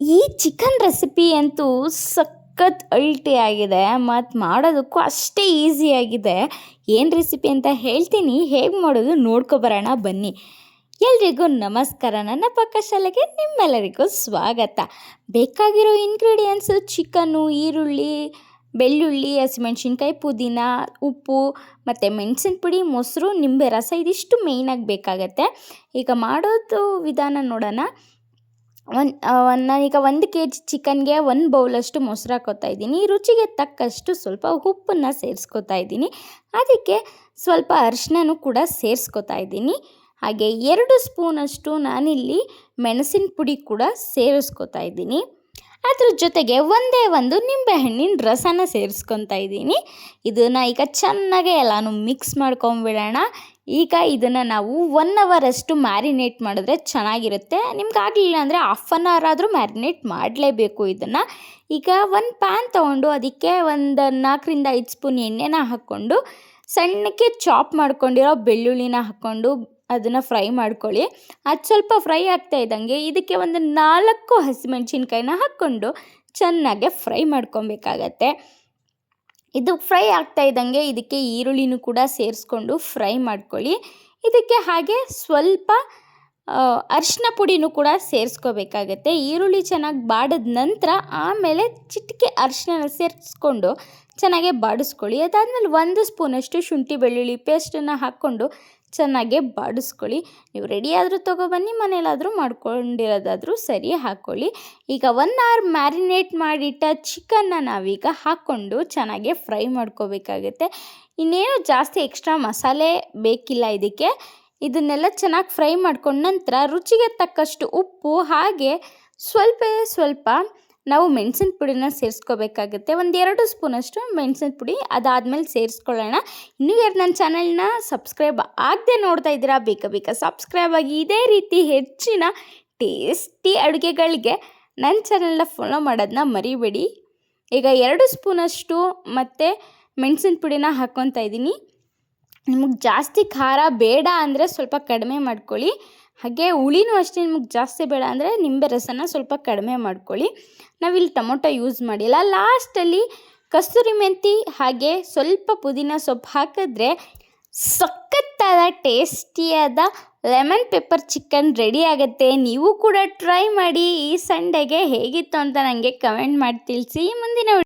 ಈ chicken recipe ಅಂತೂ ಸಖತ್ ಅಲ್ಟಿಯಾಗಿದೆ ಮತ್ತು ಮಾಡೋದಕ್ಕೂ ಅಷ್ಟೇ ಈಸಿಯಾಗಿದೆ. ಏನು ರೆಸಿಪಿ ಅಂತ ಹೇಳ್ತೀನಿ, ಹೇಗೆ ಮಾಡೋದು ನೋಡ್ಕೊಬರೋಣ ಬನ್ನಿ. ಎಲ್ರಿಗೂ ನಮಸ್ಕಾರ. ನನ್ನ ಪಾಕಶಾಲೆಗೆ ನಿಮ್ಮೆಲ್ಲರಿಗೂ ಸ್ವಾಗತ. ಬೇಕಾಗಿರೋ ಇಂಗ್ರೀಡಿಯೆಂಟ್ಸು ಚಿಕನ್ನು, ಈರುಳ್ಳಿ, ಬೆಳ್ಳುಳ್ಳಿ, ಹಸಿಮೆಣ್ಸಿನ್ಕಾಯಿ, ಪುದೀನ, ಉಪ್ಪು ಮತ್ತು ಮೆಣಸಿನ ಪುಡಿ, ಮೊಸರು, ನಿಂಬೆ ರಸ ಇದಿಷ್ಟು ಮೇಯ್ನಾಗಿ ಬೇಕಾಗತ್ತೆ. ಈಗ ಮಾಡೋದು ವಿಧಾನ ನೋಡೋಣ. ನಾನೀಗ 1 kg ಚಿಕನ್ಗೆ 1 ಬೌಲಷ್ಟು ಮೊಸರು ಹಾಕ್ಕೋತಾ ಇದ್ದೀನಿ. ರುಚಿಗೆ ತಕ್ಕಷ್ಟು ಸ್ವಲ್ಪ ಉಪ್ಪನ್ನು ಸೇರಿಸ್ಕೊತಾ ಇದ್ದೀನಿ. ಅದಕ್ಕೆ ಸ್ವಲ್ಪ ಅರಿಶಿನನೂ ಕೂಡ ಸೇರಿಸ್ಕೊತಾ ಇದ್ದೀನಿ. ಹಾಗೆ 2 ಸ್ಪೂನಷ್ಟು ನಾನಿಲ್ಲಿ ಮೆಣಸಿನ ಪುಡಿ ಕೂಡ ಸೇರಿಸ್ಕೊತಾ ಇದ್ದೀನಿ. ಅದ್ರ ಜೊತೆಗೆ ಒಂದೇ ಒಂದು ನಿಂಬೆಹಣ್ಣಿನ ರಸನ ಸೇರಿಸ್ಕೊತಾ ಇದ್ದೀನಿ. ಇದನ್ನು ಈಗ ಚೆನ್ನಾಗೆ ಎಲ್ಲನೂ ಮಿಕ್ಸ್ ಮಾಡ್ಕೊಂಬಿಡೋಣ. ಈಗ ಇದನ್ನು ನಾವು 1 ಅವರಷ್ಟು ಮ್ಯಾರಿನೇಟ್ ಮಾಡಿದ್ರೆ ಚೆನ್ನಾಗಿರುತ್ತೆ. ನಿಮ್ಗೆ ಆಗಲಿಲ್ಲ ಅಂದರೆ ಹಾಫ್ ಆನ್ ಅವರ್ ಆದರೂ ಮ್ಯಾರಿನೇಟ್ ಮಾಡಲೇಬೇಕು ಇದನ್ನು. ಈಗ ಒಂದು ಪ್ಯಾನ್ ತೊಗೊಂಡು ಅದಕ್ಕೆ ಒಂದು 4 ರಿಂದ 5 ಸ್ಪೂನ್ ಎಣ್ಣೆನ ಹಾಕ್ಕೊಂಡು ಸಣ್ಣಕ್ಕೆ ಚಾಪ್ ಮಾಡ್ಕೊಂಡಿರೋ ಬೆಳ್ಳುಳ್ಳಿನ ಹಾಕ್ಕೊಂಡು ಅದನ್ನು ಫ್ರೈ ಮಾಡ್ಕೊಳ್ಳಿ. ಅದು ಸ್ವಲ್ಪ ಫ್ರೈ ಆಗ್ತಾ ಇದ್ದಂಗೆ ಇದಕ್ಕೆ ಒಂದು 4 ಹಸಿಮೆಣ್ಸಿನ್ಕಾಯಿನ ಹಾಕ್ಕೊಂಡು ಚೆನ್ನಾಗೆ ಫ್ರೈ ಮಾಡ್ಕೊಬೇಕಾಗತ್ತೆ. ಇದು ಫ್ರೈ ಆಗ್ತಾ ಇದ್ದಂಗೆ ಇದಕ್ಕೆ ಈರುಳ್ಳಿನೂ ಕೂಡ ಸೇರಿಸ್ಕೊಂಡು ಫ್ರೈ ಮಾಡ್ಕೊಳ್ಳಿ. ಇದಕ್ಕೆ ಹಾಗೆ ಸ್ವಲ್ಪ ಅರಿಶಿನ ಪುಡಿನೂ ಕೂಡ ಸೇರಿಸ್ಕೋಬೇಕಾಗತ್ತೆ. ಈರುಳ್ಳಿ ಚೆನ್ನಾಗಿ ಬಾಡಿದ ನಂತರ ಆಮೇಲೆ ಚಿಟಿಕೆ ಅರಿಶಿನ ಸೇರಿಸ್ಕೊಂಡು ಚೆನ್ನಾಗೆ ಬಾಡಿಸ್ಕೊಳ್ಳಿ. ಅದಾದಮೇಲೆ 1 ಸ್ಪೂನಷ್ಟು ಶುಂಠಿ ಬೆಳ್ಳುಳ್ಳಿ ಪೇಸ್ಟನ್ನು ಹಾಕ್ಕೊಂಡು ಚೆನ್ನಾಗೆ ಬಾಡಿಸ್ಕೊಳ್ಳಿ. ನೀವು ರೆಡಿ ಆದರೂ ತೊಗೊಬನ್ನಿ, ಮನೇಲಾದರೂ ಮಾಡ್ಕೊಂಡಿರೋದಾದರೂ ಸರಿ ಹಾಕ್ಕೊಳ್ಳಿ. ಈಗ 1 ಅವರ್ ಮ್ಯಾರಿನೇಟ್ ಮಾಡಿಟ್ಟ ಚಿಕನ್ನ ನಾವೀಗ ಹಾಕ್ಕೊಂಡು ಚೆನ್ನಾಗೆ ಫ್ರೈ ಮಾಡ್ಕೋಬೇಕಾಗುತ್ತೆ. ಇನ್ನೇನು ಜಾಸ್ತಿ ಎಕ್ಸ್ಟ್ರಾ ಮಸಾಲೆ ಬೇಕಿಲ್ಲ ಇದಕ್ಕೆ. ಇದನ್ನೆಲ್ಲ ಚೆನ್ನಾಗಿ ಫ್ರೈ ಮಾಡ್ಕೊಂಡ ನಂತರ ರುಚಿಗೆ ತಕ್ಕಷ್ಟು ಉಪ್ಪು ಹಾಗೆ ಸ್ವಲ್ಪ ನಾವು ಮೆಣಸಿನ ಪುಡಿನ ಸೇರಿಸ್ಕೋಬೇಕಾಗುತ್ತೆ. 1-2 ಸ್ಪೂನಷ್ಟು ಮೆಣಸಿನ ಪುಡಿ. ಅದಾದಮೇಲೆ ಸೇರಿಸ್ಕೊಳ್ಳೋಣ. ಇನ್ನೂ ಯಾರು ನನ್ನ ಚಾನಲ್ನ ಸಬ್ಸ್ಕ್ರೈಬ್ ಆಗದೆ ನೋಡ್ತಾ ಇದ್ದೀರಾ, ಬೇಗ ಸಬ್ಸ್ಕ್ರೈಬ್ ಆಗಿ ಇದೇ ರೀತಿ ಹೆಚ್ಚಿನ ಟೇಸ್ಟಿ ಅಡುಗೆಗಳಿಗೆ ನನ್ನ ಚಾನಲ್ನ ಫಾಲೋ ಮಾಡೋದನ್ನ ಮರಿಬೇಡಿ. ಈಗ 2 ಸ್ಪೂನಷ್ಟು ಮತ್ತು ಮೆಣಸಿನ ಪುಡಿನ ಹಾಕ್ಕೊತಾ ಇದ್ದೀನಿ. ನಿಮಗೆ ಜಾಸ್ತಿ ಖಾರ ಬೇಡ ಅಂದರೆ ಸ್ವಲ್ಪ ಕಡಿಮೆ ಮಾಡ್ಕೊಳ್ಳಿ. ಹಾಗೆ ಹುಳಿನೂ ಅಷ್ಟೇ, ನಿಮಗೆ ಜಾಸ್ತಿ ಬೇಡ ಅಂದರೆ ನಿಂಬೆ ರಸನ ಸ್ವಲ್ಪ ಕಡಿಮೆ ಮಾಡ್ಕೊಳ್ಳಿ. ನಾವಿಲ್ಲಿ ಟೊಮೊಟೊ ಯೂಸ್ ಮಾಡಿಲ್ಲ. ಲಾಸ್ಟಲ್ಲಿ ಕಸ್ತೂರಿ ಮೆಂತಿ ಹಾಗೆ ಸ್ವಲ್ಪ ಪುದೀನ ಸೊಪ್ಪು ಹಾಕಿದ್ರೆ ಸಖತ್ತಾದ ಟೇಸ್ಟಿಯಾದ ಲೆಮನ್ ಪೆಪ್ಪರ್ ಚಿಕನ್ ರೆಡಿ ಆಗುತ್ತೆ. ನೀವು ಕೂಡ ಟ್ರೈ ಮಾಡಿ. ಈ ಸಂಡೆಗೆ ಹೇಗಿತ್ತು ಅಂತ ನನಗೆ ಕಮೆಂಟ್ ಮಾಡಿ ತಿಳಿಸಿ. ಮುಂದಿನ